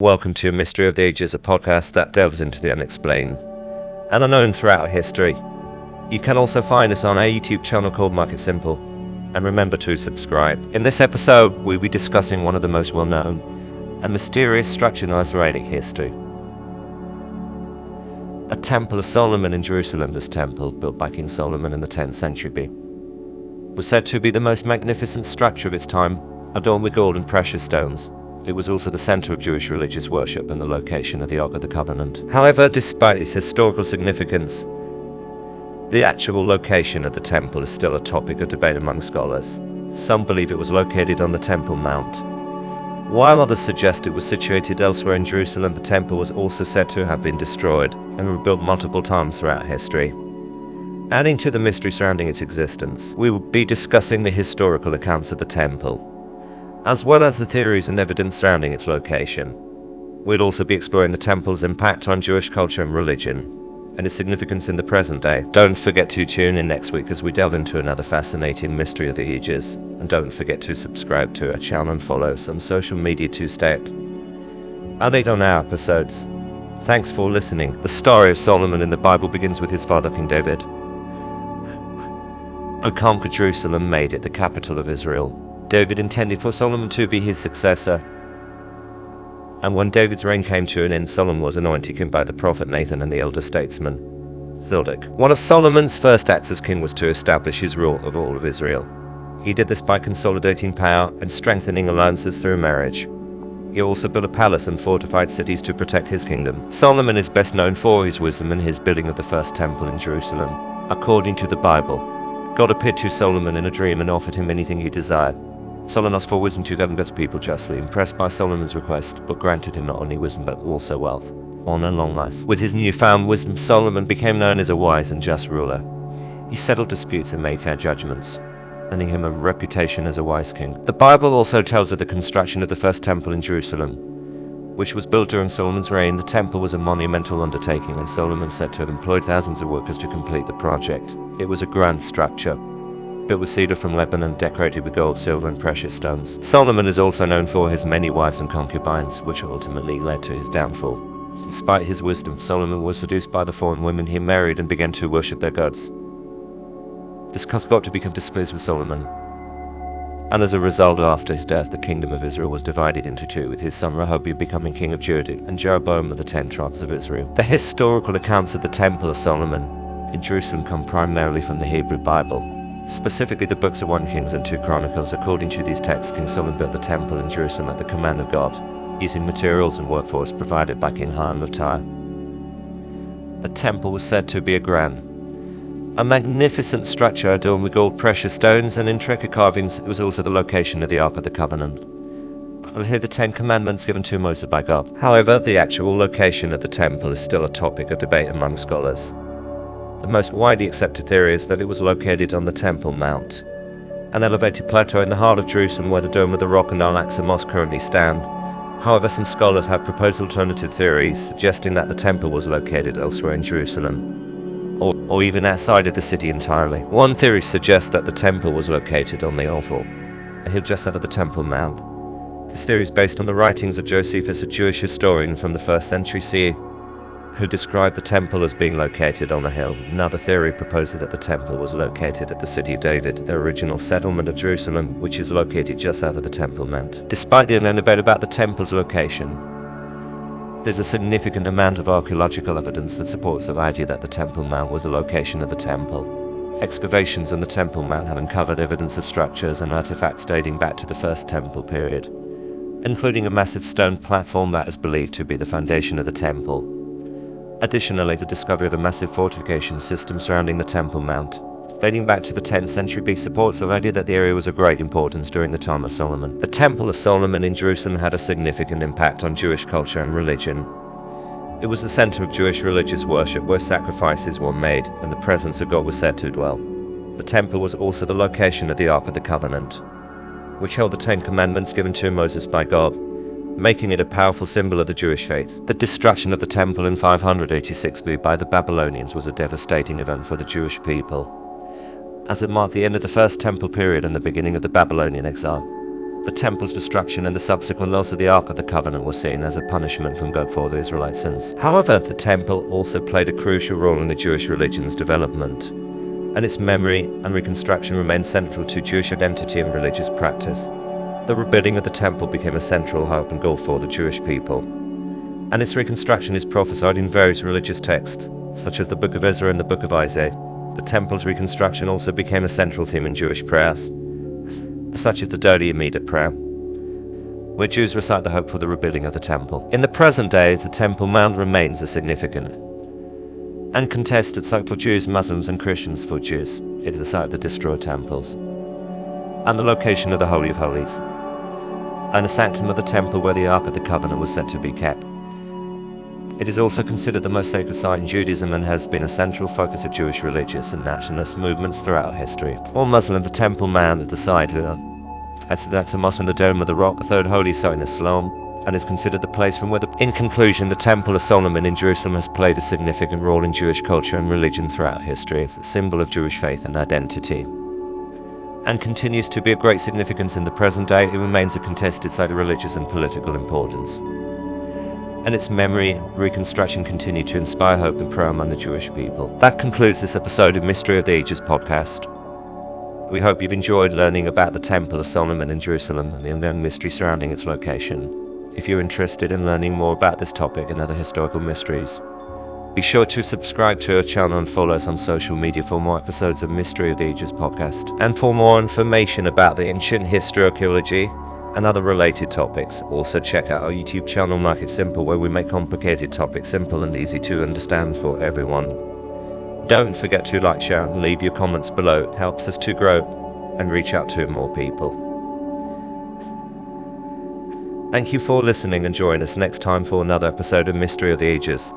Welcome to Mystery of the Ages, a podcast that delves into the unexplained and unknown throughout history. You can also find us on our YouTube channel called Market Simple, and remember to subscribe. In this episode, we'll be discussing one of the most well-known and mysterious structures in Israeli history. A Temple of Solomon in Jerusalem. This temple, built by King Solomon in the 10th century B, was said to be the most magnificent structure of its time, adorned with gold and precious stones. It was also the center of Jewish religious worship and the location of the Ark of the Covenant. However, despite its historical significance, the actual location of the temple is still a topic of debate among scholars. Some believe it was located on the Temple Mount, while others suggest it was situated elsewhere in Jerusalem. The temple was also said to have been destroyed and rebuilt multiple times throughout history. Adding to the mystery surrounding its existence, we will be discussing the historical accounts of the temple, as well as the theories and evidence surrounding its location. We'll also be exploring the temple's impact on Jewish culture and religion, and its significance in the present day. Don't forget to tune in next week as we delve into another fascinating mystery of the ages. And don't forget to subscribe to our channel and follow us on social media to stay updated on our episodes. Thanks for listening. The story of Solomon in the Bible begins with his father, King David, who conquered Jerusalem, made it the capital of Israel. David intended for Solomon to be his successor, and when David's reign came to an end, Solomon was anointed king by the prophet Nathan and the elder statesman Zildek. One of Solomon's first acts as king was to establish his rule of all of Israel. He did this by consolidating power and strengthening alliances through marriage. He also built a palace and fortified cities to protect his kingdom. Solomon is best known for his wisdom and his building of the first temple in Jerusalem. According to the Bible, God appeared to Solomon in a dream and offered him anything he desired. Solomon asked for wisdom to govern God's people justly, impressed by Solomon's request, but granted him not only wisdom but also wealth, honor, and long life. With his newfound wisdom, Solomon became known as a wise and just ruler. He settled disputes and made fair judgments, earning him a reputation as a wise king. The Bible also tells of the construction of the first temple in Jerusalem, which was built during Solomon's reign. The temple was a monumental undertaking, and Solomon is said to have employed thousands of workers to complete the project. It was a grand structure, built with cedar from Lebanon, decorated with gold, silver, and precious stones. Solomon is also known for his many wives and concubines, which ultimately led to his downfall. Despite his wisdom, Solomon was seduced by the foreign women he married and began to worship their gods. This caused God to become displeased with Solomon, and as a result, after his death, the kingdom of Israel was divided into two, with his son Rehoboam becoming king of Judah and Jeroboam of the 10 tribes of Israel. The historical accounts of the Temple of Solomon in Jerusalem come primarily from the Hebrew Bible, specifically the books of 1 Kings and 2 Chronicles. According to these texts, King Solomon built the temple in Jerusalem at the command of God, using materials and workforce provided by King Hiram of Tyre. The temple was said to be a magnificent structure adorned with gold, precious stones, and intricate carvings. It was also the location of the Ark of the Covenant, and here the 10 Commandments given to Moses by God. However, the actual location of the temple is still a topic of debate among scholars. The most widely accepted theory is that it was located on the Temple Mount, an elevated plateau in the heart of Jerusalem where the Dome of the Rock and Al-Aqsa Mosque currently stand. However, some scholars have proposed alternative theories suggesting that the temple was located elsewhere in Jerusalem, or even outside of the city entirely. One theory suggests that the temple was located on the Ophel, a hill just south of the Temple Mount. This theory is based on the writings of Josephus, a Jewish historian from the 1st century CE, who described the temple as being located on a hill. Another theory proposes that the temple was located at the city of David, the original settlement of Jerusalem, which is located just out of the Temple Mount. Despite the unknown debate about the temple's location, there's a significant amount of archaeological evidence that supports the idea that the Temple Mount was the location of the temple. Excavations on the Temple Mount have uncovered evidence of structures and artifacts dating back to the First Temple period, including a massive stone platform that is believed to be the foundation of the temple. Additionally, the discovery of a massive fortification system surrounding the Temple Mount, dating back to the 10th century B, supports the idea that the area was of great importance during the time of Solomon. The Temple of Solomon in Jerusalem had a significant impact on Jewish culture and religion. It was the center of Jewish religious worship, where sacrifices were made and the presence of God was said to dwell. The temple was also the location of the Ark of the Covenant, which held the 10 Commandments given to Moses by God, making it a powerful symbol of the Jewish faith. The destruction of the temple in 586 B by the Babylonians was a devastating event for the Jewish people, as it marked the end of the First Temple period and the beginning of the Babylonian exile. The temple's destruction and the subsequent loss of the Ark of the Covenant were seen as a punishment from God for the Israelite sins. However, the temple also played a crucial role in the Jewish religion's development, and its memory and reconstruction remain central to Jewish identity and religious practice. The rebuilding of the temple became a central hope and goal for the Jewish people, and its reconstruction is prophesied in various religious texts, such as the Book of Ezra and the Book of Isaiah. The temple's reconstruction also became a central theme in Jewish prayers, such as the Daily Immediate Prayer, where Jews recite the hope for the rebuilding of the temple. In the present day, the Temple Mount remains a significant and contested site for Jews, Muslims and Christians. For Jews, it is the site of the destroyed temples, and the location of the Holy of Holies, and the sanctum of the temple where the Ark of the Covenant was said to be kept. It is also considered the most sacred site in Judaism and has been a central focus of Jewish religious and nationalist movements throughout history. For Muslims, the Temple Mount at the site that's a mosque in the Dome of the Rock, the third holy site in Islam, and is considered the place from where In conclusion, the Temple of Solomon in Jerusalem has played a significant role in Jewish culture and religion throughout history. It's a symbol of Jewish faith and identity, and continues to be of great significance in the present day. It remains a contested site of religious and political importance, and its memory and reconstruction continue to inspire hope and prayer among the Jewish people. That concludes this episode of Mystery of the Ages podcast. We hope you've enjoyed learning about the Temple of Solomon in Jerusalem and the ongoing mystery surrounding its location. If you're interested in learning more about this topic and other historical mysteries, be sure to subscribe to our channel and follow us on social media for more episodes of Mystery of the Ages podcast. And for more information about the ancient history, archaeology, and other related topics, also check out our YouTube channel, Make It Simple, where we make complicated topics simple and easy to understand for everyone. Don't forget to like, share, and leave your comments below. It helps us to grow and reach out to more people. Thank you for listening, and join us next time for another episode of Mystery of the Ages.